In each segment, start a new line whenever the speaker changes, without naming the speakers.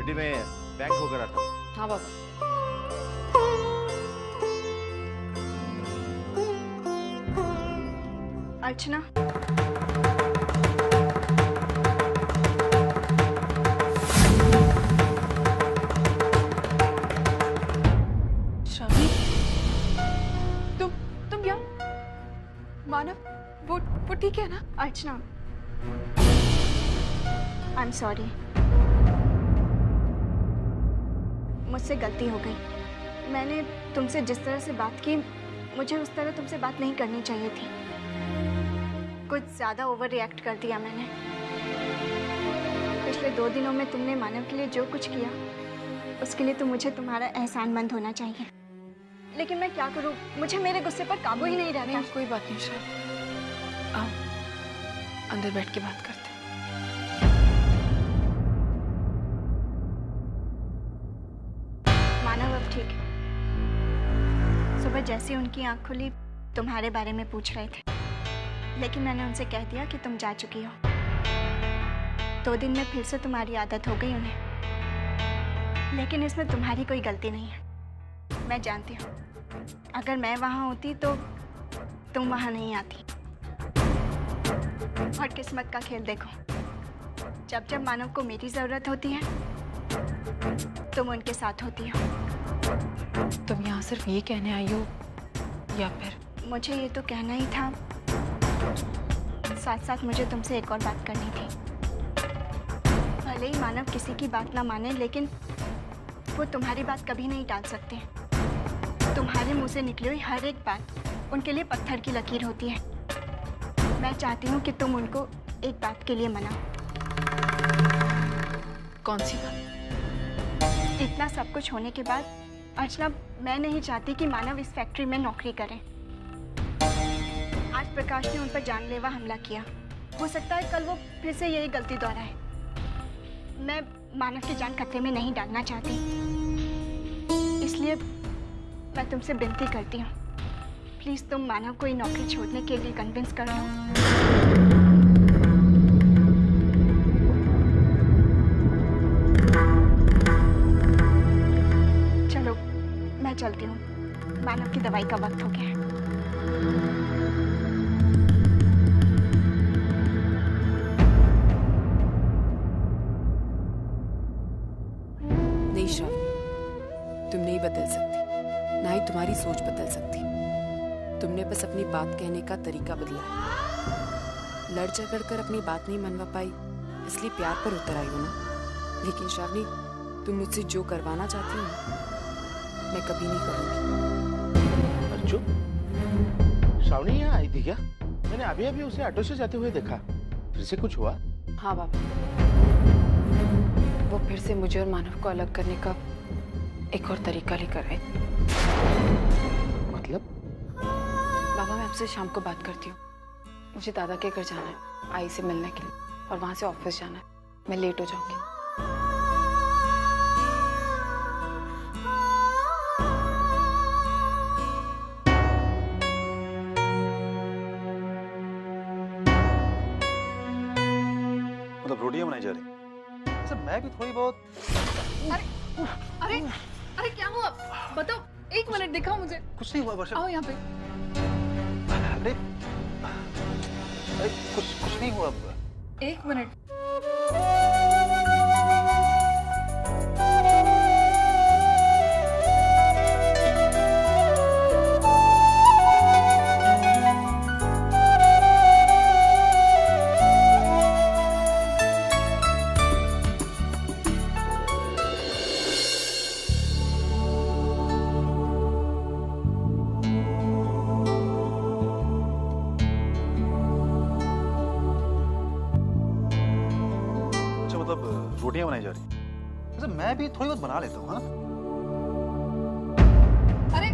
बेटी मैं बैंक होकर आता हूँ।
हाँ बाबा।
अर्चना,
श्रावणी, तुम यहाँ? मानव वो ठीक है ना?
अर्चना, आई एम सॉरी, मुझसे गलती हो गई। मैंने तुमसे जिस तरह से बात की, मुझे उस तरह तुमसे बात नहीं करनी चाहिए थी। कुछ ज़्यादा ओवर रिएक्ट कर दिया मैंने। पिछले 2 दिनों में तुमने मानव के लिए जो कुछ किया, उसके लिए तो मुझे तुम्हारा एहसानमंद होना चाहिए। लेकिन मैं क्या करूं, मुझे मेरे गुस्से पर काबू ही नहीं रहता।
नहीं, कोई बात नहीं श्रावणी, आओ अंदर बैठ के बात करते हैं।
मानव अब ठीक है। सुबह जैसे उनकी आंख खुली, तुम्हारे बारे में पूछ रहे थे, लेकिन मैंने उनसे कह दिया कि तुम जा चुकी हो। 2 दिन में फिर से तुम्हारी आदत हो गई उन्हें, लेकिन इसमें तुम्हारी कोई गलती नहीं है। मैं जानती हूँ, अगर मैं वहाँ होती तो तुम वहाँ नहीं आती। और किस्मत का खेल देखो, जब जब मानव को मेरी ज़रूरत होती है, तुम उनके साथ होती हो।
तुम यहाँ सिर्फ ये कहने आई हो या फिर?
मुझे ये तो कहना ही था, साथ साथ मुझे तुमसे एक और बात करनी थी। भले ही मानव किसी की बात ना माने, लेकिन वो तुम्हारी बात कभी नहीं टाल सकते। तुम्हारे मुंह से निकली हुई हर एक बात उनके लिए पत्थर की लकीर होती है। मैं चाहती हूँ कि तुम उनको एक बात के लिए मनाओ।
कौन सी बात?
इतना सब कुछ होने के बाद अर्चना, मैं नहीं चाहती कि मानव इस फैक्ट्री में नौकरी करें। आज प्रकाश ने उन पर जानलेवा हमला किया। हो सकता है कल वो फिर से यही गलती दोहराए। मैं मानव की जान खतरे में नहीं डालना चाहती, इसलिए मैं तुमसे विनती करती हूँ, प्लीज तुम मानव को ये नौकरी छोड़ने के लिए कन्विंस कर लो। चलो मैं चलती हूँ, मानव की दवाई का वक्त हो गया है।
नहीं श्रावणी, तुम नहीं बदल सकती, ना ही तुम्हारी सोच बदल सकती। तुमने बस अपनी बात कहने का तरीका बदला है। लड़ झगड़ कर अपनी बात नहीं मनवा पाई, इसलिए प्यार पर उतर आई हो ना। लेकिन श्रावणी, तुम मुझसे जो करवाना चाहती हो, मैं कभी नहीं करूंगी।
अर्जुन, श्रावणी यहाँ आई थी क्या? मैंने अभी अभी उसे ऑटो से जाते हुए देखा। फिर से कुछ हुआ?
हाँ बाबा, वो फिर से मुझे और मानव को अलग करने का एक और तरीका लेकर आए।
मतलब?
बाबा, मैं आपसे शाम को बात करती हूँ। मुझे दादा के घर जाना है आई से मिलने के लिए, और वहां से ऑफिस जाना है। मैं लेट हो जाऊंगी।
मतलब रोटियां बनाई जा रही? अच्छा, मैं भी थोड़ी बहुत।
अरे अरे क्या हुआ बताओ, 1 मिनट दिखाओ मुझे।
कुछ नहीं हुआ वर्षा।
आओ यहाँ पे।
अरे अरे कुछ नहीं हुआ।
1 मिनट।
रोटियां बनाई जा रही। वैसे मैं भी थोड़ी बहुत बना लेता हूँ। हाँ,
अरे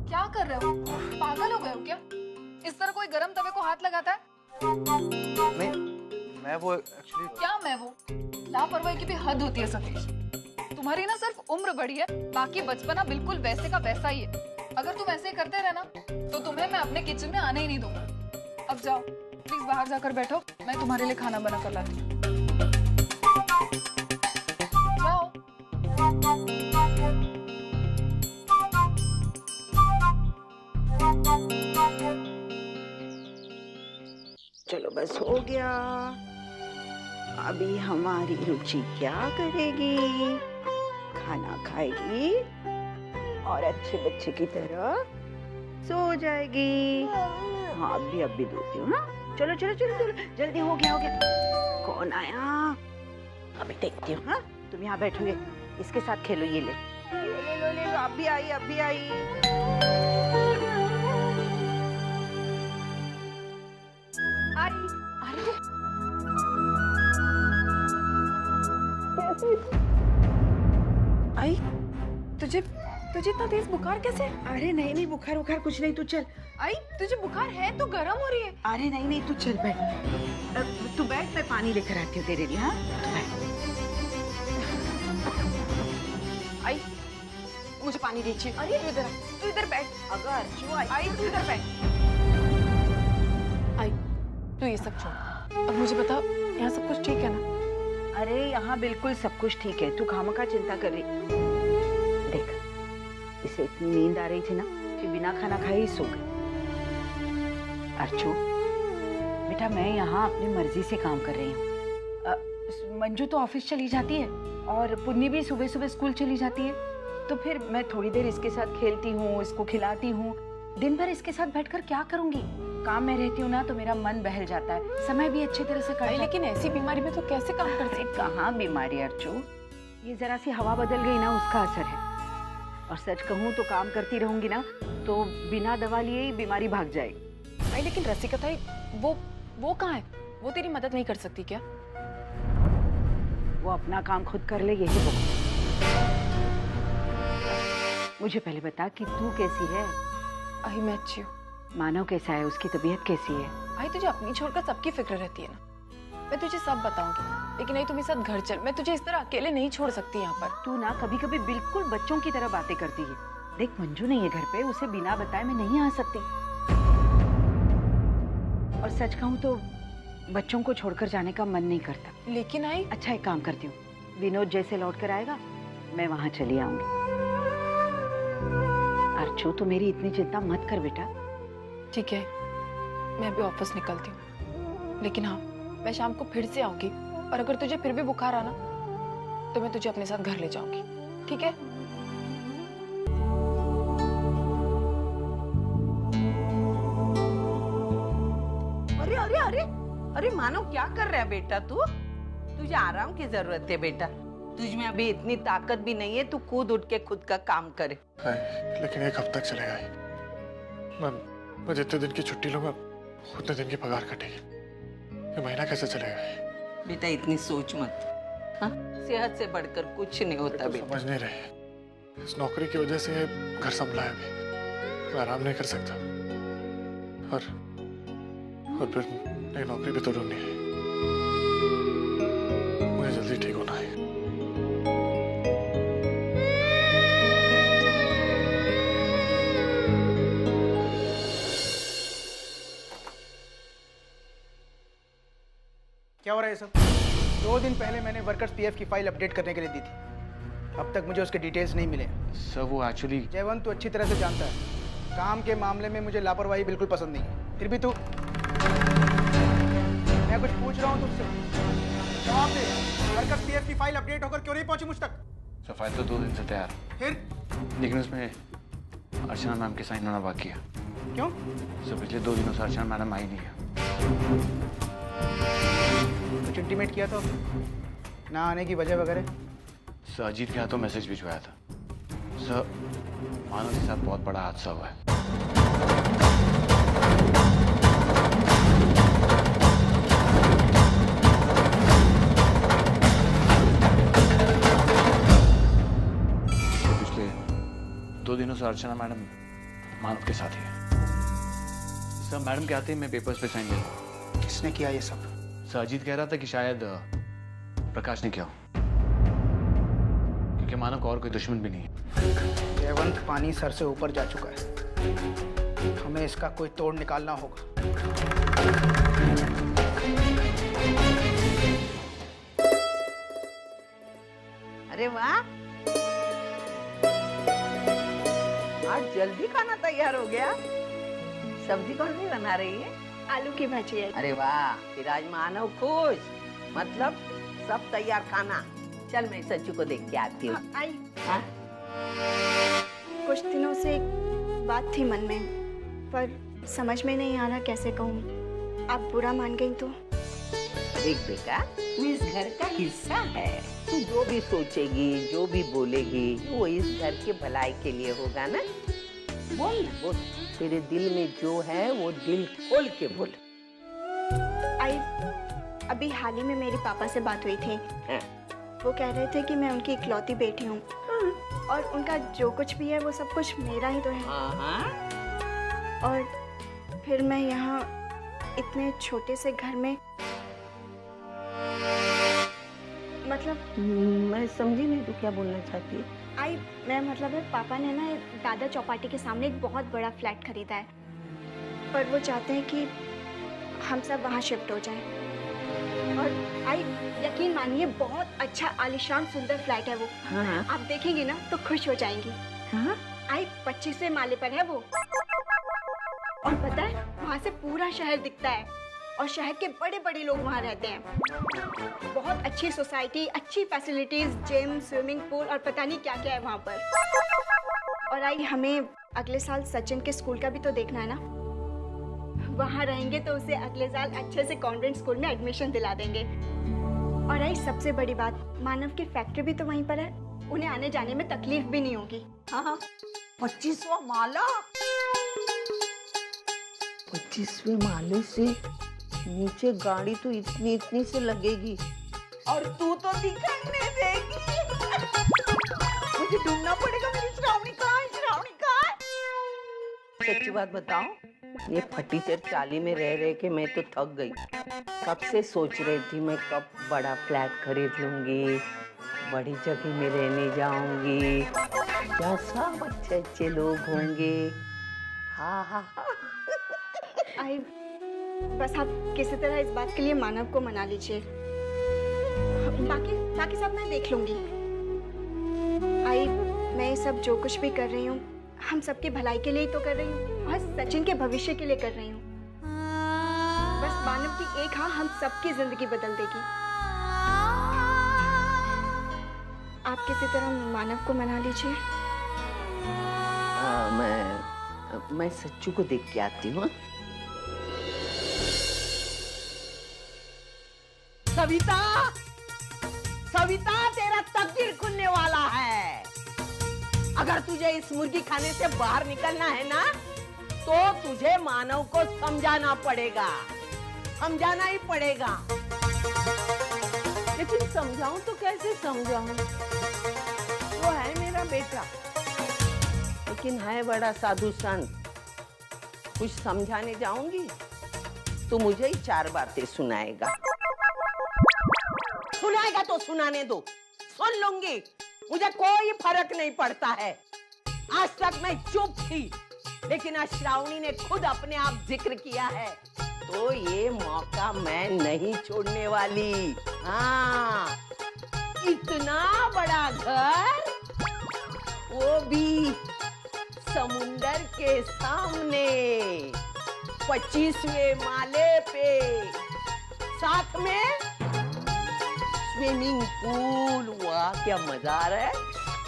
क्या कर रहे हो? पागल हो गए हो क्या? इस तरह कोई गरम तवे को हाथ लगाता है?
नहीं, मैं वो एक्चुअली।
क्या मैं वो? लापरवाही की भी हद होती है सतीश। तुम्हारी ना सिर्फ उम्र बड़ी है, बाकी बचपना बिल्कुल वैसे का वैसा ही है। अगर तुम ऐसे करते रहना तो तुम्हें मैं अपने किचन में आने ही नहीं दूंगा। अब जाओ प्लीज, बाहर जाकर बैठो, मैं तुम्हारे लिए खाना बना कर लाती हूँ।
चलो बस हो गया। अभी हमारी रुचि क्या करेगी? खाना खाएगी और अच्छे बच्चे की तरह सो जाएगी। हाँ अभी दूती हूँ। हाँ चलो चलो चलो चलो जल्दी, हो गया हो गया। कौन आया? अभी देखती हूँ। हाँ तुम यहाँ बैठोगे, इसके साथ खेलो। ये ले ले लो, अभी आई अभी आई।
आई तुझे तुझे इतना तेज बुखार कैसे?
अरे नहीं नहीं बुखार बुखार कुछ नहीं, तू चल।
आई तुझे बुखार है तो गर्म हो रही है।
अरे नहीं नहीं तू चल बैठ। तू बैठ, मैं पानी लेकर आती हूँ तेरे लिए। हाँ तू बैठ।
आई मुझे पानी दीजिए। अरे तू इधर बैठ।
अगर अर्चू
आई तू इधर बैठ। आई तू ये सब छोड़ और मुझे बता, यहाँ सब कुछ ठीक है ना?
अरे यहाँ बिल्कुल सब कुछ ठीक है, तू खामखा चिंता कर रही। देख इसे इतनी नींद आ रही थी ना कि बिना खाना खाए ही सो गई। अर्चू बेटा, मैं यहाँ अपनी मर्जी से काम कर रही हूँ। मंजू तो ऑफिस चली जाती है और पुन्नी भी सुबह सुबह स्कूल चली जाती है, तो फिर मैं थोड़ी देर इसके साथ खेलती हूँ, इसको खिलाती हूँ। दिन भर इसके साथ बैठकर क्या करूँगी? काम में रहती हूँ ना तो मेरा मन बहल जाता है, समय भी अच्छी तरह से कटता है।
लेकिन ऐसी बीमारी में तो कैसे काम कर सकती?
कहाँ बीमारी अर्चू, ये जरा सी हवा बदल गई ना उसका असर है। और सच कहूँ तो काम करती रहूंगी ना तो बिना दवा लिए ही बीमारी भाग जाएगी।
आई लेकिन रसिका ताई वो कहाँ है? वो तेरी मदद नहीं कर सकती क्या?
वो अपना काम खुद कर ले, यही वो। मुझे पहले बता कि तू कैसी है?
आई मैं अच्छी हूँ।
मानव कैसा है, उसकी तबीयत कैसी है?
आई तुझे अपनी छोड़कर सबकी फिक्र रहती है ना। मैं तुझे सब बताऊंगी, लेकिन आई तुम मेरे साथ घर चल। मैं तुझे इस तरह अकेले नहीं छोड़ सकती यहाँ पर।
तू ना कभी कभी बिल्कुल बच्चों की तरह बातें करती है। देख मंजू नहीं है घर पे, उसे बिना बताए मैं नहीं आ सकती। और सच कहूँ तो बच्चों को छोड़कर जाने का मन नहीं करता।
लेकिन आई
अच्छा एक काम करती हूँ, विनोद जैसे लौट कर आएगा मैं वहां चली आऊंगी। अर्चू तू मेरी इतनी चिंता मत कर बेटा।
ठीक है, मैं भी ऑफिस निकलती हूँ, लेकिन हाँ मैं शाम को फिर से आऊंगी और अगर तुझे फिर भी बुखार आना तो मैं तुझे अपने साथ घर ले जाऊंगी, ठीक है?
अरे अरे अरे अरे मानव क्या कर रहा है बेटा तू? तुझे आराम की जरूरत है बेटा। तुझ में अभी इतनी ताकत भी नहीं है तू कूद उठ के खुद का काम करे।
लेकिन एक हफ्ता तक चलेगा ही। मैं जितने दिन की छुट्टी लूंगा उतने दिन की पगार कटेगी। ये महीना कैसे चलेगा?
बेटा इतनी सोच मत। हाँ? सेहत से बढ़कर कुछ नहीं होता बेटा।
समझ नहीं रहे, इस नौकरी की वजह से घर संभला है अभी, मैं आराम नहीं कर सकता। और फिर नई नौकरी भी तो ढूंढनी है। मुझे जल्दी ठीक होना है।
क्या हो रहा है सब? 2 दिन पहले मैंने वर्कर्स पीएफ की फाइल अपडेट करने के लिए दी थी, अब तक मुझे उसके डिटेल्स नहीं मिले।
सर वो एक्चुअली
जयवंत तू अच्छी तरह से जानता है काम के मामले में मुझे लापरवाही बिल्कुल पसंद नहीं है। फिर भी तू, मैं कुछ पूछ रहा हूँ तुझसे, जवाब दे। वर्कर्स पीएफ की फाइल अपडेट होकर क्यों नहीं पहुंची मुझ तक?
सर फाइल तो 2 दिन से तैयार,
फिर
लेकिन उसमें अर्चना मैम के साइन होना बाकी है।
क्यों?
सर पिछले 2 दिनों से अर्चना मैडम आई नहीं है।
कुछ इंटीमेट किया था ना आने की वजह वगैरह?
सर अजीत के हाथों मैसेज भिजवाया था। सर मानव के साथ बहुत बड़ा हादसा हुआ है। पिछले 2 दिनों से अर्चना मैडम मानव के साथ ही है। सर मैडम के आते ही मैं पेपर्स पे साइन दे।
किसने किया ये सब?
सर अजीत कह रहा था कि शायद प्रकाश ने किया हो, क्योंकि मानव का और कोई दुश्मन भी नहीं है।
जयवंत पानी सर से ऊपर जा चुका है, हमें इसका कोई तोड़ निकालना होगा।
अरे वाह, आज जल्दी खाना तैयार हो गया। सब्जी कौन सी बना रही है?
आलू की भाजी है।
अरे वाह, फिर आज मानव खुश, मतलब सब तैयार खाना। चल मैं सच्चू को देख के आती हूँ।
आई
हाँ?
कुछ दिनों से एक बात थी मन में, पर समझ में नहीं आ रहा कैसे कहूँ। आप बुरा मान गई तो?
देख बेटा, तू इस घर का हिस्सा है। तू जो भी सोचेगी, जो भी बोलेगी, वो इस घर के भलाई के लिए होगा ना। बोल ना, बोल। तेरे दिल में जो है वो दिल खोल के बोल।
आई अभी हाल ही में मेरे पापा से बात हुई थी।
हाँ।
वो कह रहे थे कि मैं उनकी इकलौती बेटी हूँ और उनका जो कुछ भी है वो सब कुछ मेरा ही तो है। और फिर मैं यहाँ इतने छोटे से घर में, मतलब
मैं समझी नहीं तू क्या बोलना चाहती है।
आई मैं मतलब है, पापा ने ना दादा चौपाटी के सामने एक बहुत बड़ा फ्लैट खरीदा है, पर वो चाहते हैं कि हम सब वहाँ शिफ्ट हो जाएं। और आई यकीन मानिए बहुत अच्छा आलीशान सुंदर फ्लैट है वो।
हाँ।
आप देखेंगी ना तो खुश हो जाएंगी।
हाँ?
आई 25वें माले पर है वो। और पता है वहाँ से पूरा शहर दिखता है और शहर के बड़े बड़े लोग वहाँ रहते हैं। बहुत अच्छी सोसाइटी, अच्छी फैसिलिटीज, जिम, स्विमिंग पूल और पता नहीं क्या क्या है वहाँ पर। और आई हमें अगले साल सचिन के स्कूल का भी तो देखना है ना। वहाँ रहेंगे तो उसे अगले साल अच्छे से कॉन्वेंट स्कूल में एडमिशन दिला देंगे। और आई सबसे बड़ी बात, मानव की फैक्ट्री भी तो वहीं पर है, उन्हें आने जाने में तकलीफ भी नहीं होगी।
हाँ, 25वां माला, 25वें माले से नीचे गाड़ी तो इतनी इतनी से लगेगी और तू तो दिखाई नहीं देगी। मुझे ढूंढना पड़ेगा, मेरी श्रावणी कहाँ है? श्रावणी कहाँ है? सच्ची बात बताऊं, ये फटीचर चाली में रह रहे के मैं तो थक गई। कब से सोच रही थी मैं कब बड़ा फ्लैट खरीद लूंगी, बड़ी जगह में रहने जाऊंगी, जहाँ सब अच्छे अच्छे लोग होंगे। हाँ हाँ हाँ।
आई बस आप किसी तरह इस बात के लिए मानव को मना लीजिए, बाकी सब मैं देख लूंगी। आई मैं ये सब जो कुछ भी कर रही हूँ हम सबकी भलाई के लिए ही तो कर रही हूँ और सचिन के भविष्य के लिए कर रही हूँ। बस मानव की एक हाँ हम सबकी जिंदगी बदल देगी। आप किसी तरह मानव को मना लीजिए।
मैं सच्चू को देख के आती हूँ। सविता, सविता तेरा तकदीर खुलने वाला है। अगर तुझे इस मुर्गी खाने से बाहर निकलना है ना, तो तुझे मानव को समझाना पड़ेगा, समझाना ही पड़ेगा। लेकिन समझाऊं तो कैसे समझाऊं? वो है मेरा बेटा, लेकिन है बड़ा साधु संत। कुछ समझाने जाऊंगी तो मुझे ही 4 बातें सुनाएगा। सुनाएगा तो सुनाने दो, सुन लूंगी, मुझे कोई फर्क नहीं पड़ता है। आज तक मैं चुप थी, लेकिन आज श्रावणी ने खुद अपने आप जिक्र किया है, तो ये मौका मैं नहीं छोड़ने वाली। हाँ, इतना बड़ा घर, वो भी समुंदर के सामने, 25वें माले पे, साथ में स्विमिंग पूल। वाह क्या मजा आ रहा है,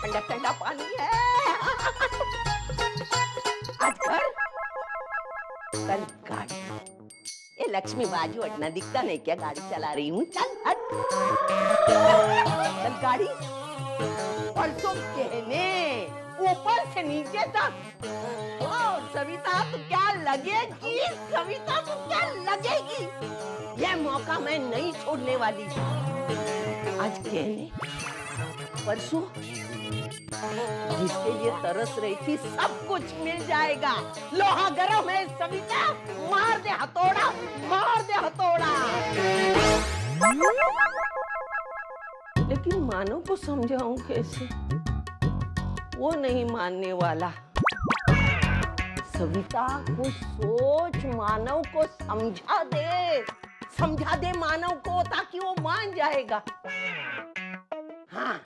ठंडा ठंडा पानी है। आज घर, कल गाड़ी। ये लक्ष्मी बाजू हटना दिखता नहीं क्या? गाड़ी चला रही हूँ, चल हट। कल गाड़ी, परसों कहने ऊपर से नीचे तक। और सविता तू क्या लगेगी, सविता तू क्या लगेगी? ये मौका मैं नहीं छोड़ने वाली। आज कहने, परसों जिसके लिए तरस रही थी सब कुछ मिल जाएगा। लोहा गरम है सविता, मार दे हथौड़ा, मार दे हथौड़ा। लेकिन मानव को समझाऊं कैसे? वो नहीं मानने वाला। सविता को सोच, मानव को समझा दे मानव को, ताकि वो मान जाएगा। हाँ,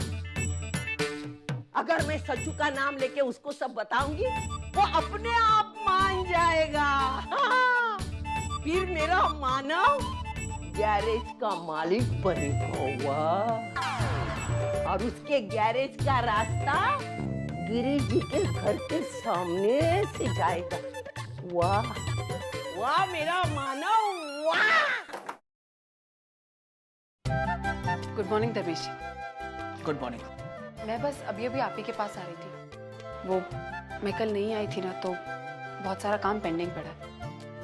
अगर मैं सच्चू का नाम लेके उसको सब बताऊंगी, वो अपने आप मान जाएगा। हाँ, फिर मेरा मानव गैरेज का मालिक बनेगा। वाह, और उसके गैरेज का रास्ता गिरीश जी के घर के सामने से जाएगा। वाह वाह मेरा मानव, वाह।
गुड मॉर्निंग दरवेश जी।
Good morning.
मैं बस अभी अभी आप ही के पास आ रही थी। वो मैं कल नहीं आई थी ना, तो बहुत सारा काम पेंडिंग पड़ा है।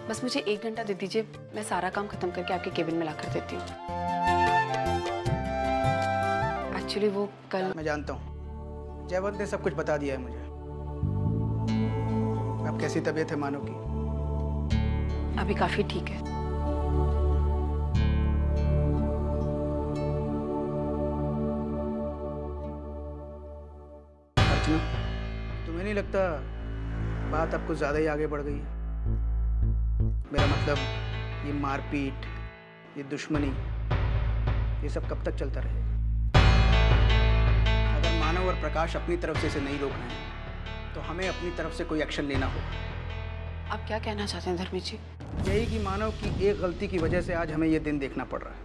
बस मुझे 1 घंटा दे दीजिए, मैं सारा काम खत्म करके आपके केबिन में ला कर देती हूँ। एक्चुअली वो कल
मैं जानता हूँ, जयवंत ने सब कुछ बता दिया है मुझे। अब कैसी तबीयत है मानव की?
अभी काफी ठीक है।
अर्चना, तुम्हें नहीं लगता बात अब कुछ ज्यादा ही आगे बढ़ गई है? मेरा मतलब ये मारपीट, ये दुश्मनी, ये सब कब तक चलता रहेगा? अगर मानव और प्रकाश अपनी तरफ से इसे नहीं रोक रहे हैं तो हमें अपनी तरफ से कोई एक्शन लेना होगा।
आप क्या कहना चाहते हैं धर्मेश जी?
यही कि मानव की एक गलती की वजह से आज हमें ये दिन देखना पड़ रहा है।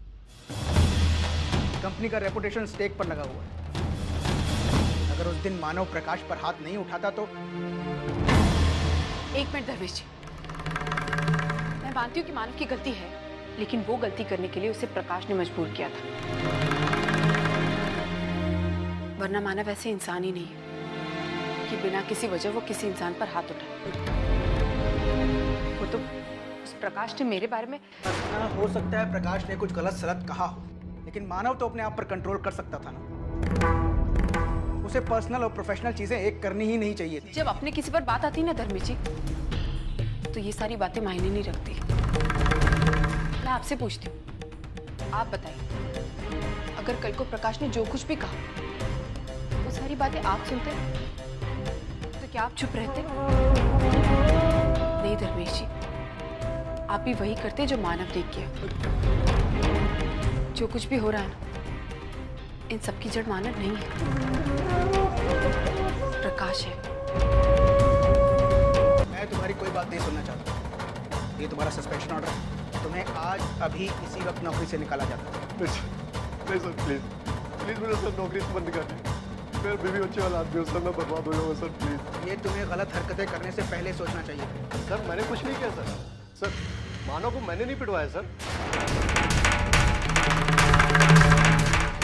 कंपनी का रेपुटेशन स्टेक पर लगा हुआ है। अगर उस दिन मानव प्रकाश पर हाथ नहीं उठाता तो।
1 मिनट धर्मेश जी, मैं मानती हूँ कि मानव की गलती है, लेकिन वो गलती करने के लिए उसे प्रकाश ने मजबूर किया था, वरना मानव ऐसे इंसान ही नहीं है कि बिना किसी वजह वो किसी इंसान पर हाथ उठाए। वो तो उस प्रकाश ने मेरे बारे में।
हो सकता है प्रकाश ने कुछ गलत सलत कहा हो, लेकिन मानव तो अपने आप पर कंट्रोल कर सकता था ना। उसे पर्सनल और प्रोफेशनल चीजें एक करनी ही नहीं चाहिए थी।
जब अपने किसी पर बात आती ना धर्मेश जी, तो ये सारी बातें मायने नहीं रखती। मैं आपसे पूछती हूँ, आप बताइए, अगर कल को प्रकाश ने जो कुछ भी कहा वो सारी बातें आप सुनते तो क्या आप चुप रहते? नहीं धर्मेश जी, आप भी वही करते जो मानव ने किया। जो कुछ भी हो रहा है ना, इन सब की जड़ मानव नहीं है, प्रकाश है।
मैं तुम्हारी कोई बात नहीं सुनना चाहता। ये तुम्हारा सस्पेंशन ऑर्डर है। तुम्हें आज अभी इसी वक्त नौकरी से निकाला जाता है।
नहीं सर, प्लीज मुझे सर नौकरी से बंद कर दें। मेरे बीवी बच्चे वाला आदमी हो सर, मैं बर्बाद हो जाऊंगा सर, प्लीज।
ये तुम्हें गलत हरकतें करने से पहले सोचना चाहिए।
सर मैंने कुछ नहीं किया सर मानव को मैंने नहीं पिटवाया सर।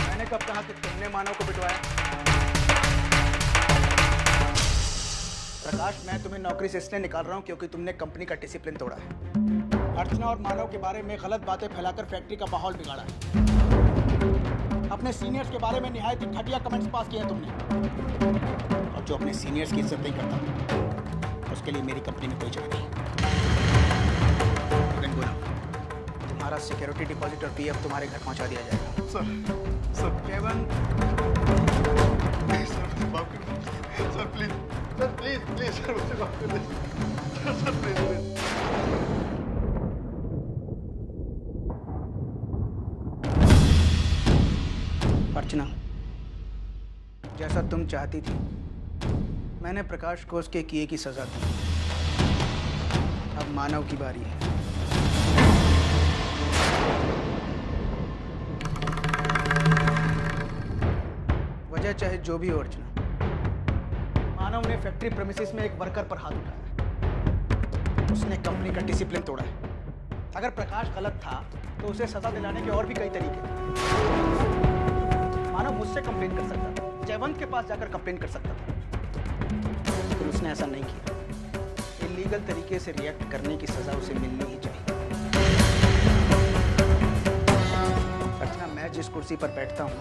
मैंने कब कहा कि तुमने मानव को पिटवाया? प्रकाश, मैं तुम्हें नौकरी से इसलिए निकाल रहा हूं क्योंकि तुमने कंपनी का डिसिप्लिन तोड़ा है। अर्चना और मानव के बारे में गलत बातें फैलाकर फैक्ट्री का माहौल बिगाड़ा है। अपने सीनियर्स के बारे में निहायत घटिया कमेंट्स पास किए हैं तुमने। और जो अपने सीनियर्स की इज्जत नहीं करता उसके लिए मेरी कंपनी में कोई जगह नहीं। तुम्हारा सिक्योरिटी डिपॉजिट और पीएफ तुम्हारे घर पहुंचा दिया जाएगा।
सर
केवल
सर प्लीज सर मुझे माफ कर दीजिए सर प्लीज।
अर्चना, जैसा तुम चाहती थी मैंने प्रकाश को उसके किए की सजा दी। अब मानव की बारी है। वजह चाहे जो भी हो अर्चना, मानव ने फैक्ट्री प्रेमिसेस में एक वर्कर पर हाथ उठाया। उसने कंपनी का डिसिप्लिन तोड़ा है। अगर प्रकाश गलत था तो उसे सजा दिलाने के और भी कई तरीके थे। मानव मुझसे कंप्लेन कर सकता था, जयवंत के पास जाकर कंप्लेन कर सकता था, लेकिन उसने ऐसा नहीं किया। इलीगल तरीके से रिएक्ट करने की सजा उसे मिलनी ही चाहिए। अर्चना, मैं जिस कुर्सी पर बैठता हूँ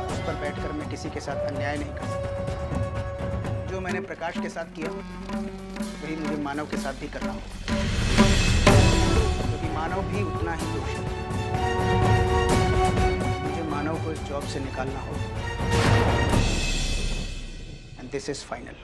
उस पर बैठकर मैं किसी के साथ अन्याय नहीं कर सकता। जो मैंने प्रकाश के साथ किया वही मुझे मानव के साथ भी करना होगा, क्योंकि मानव भी उतना ही दोषी है। मुझे मानव को इस जॉब से निकालना होगा। And this is final.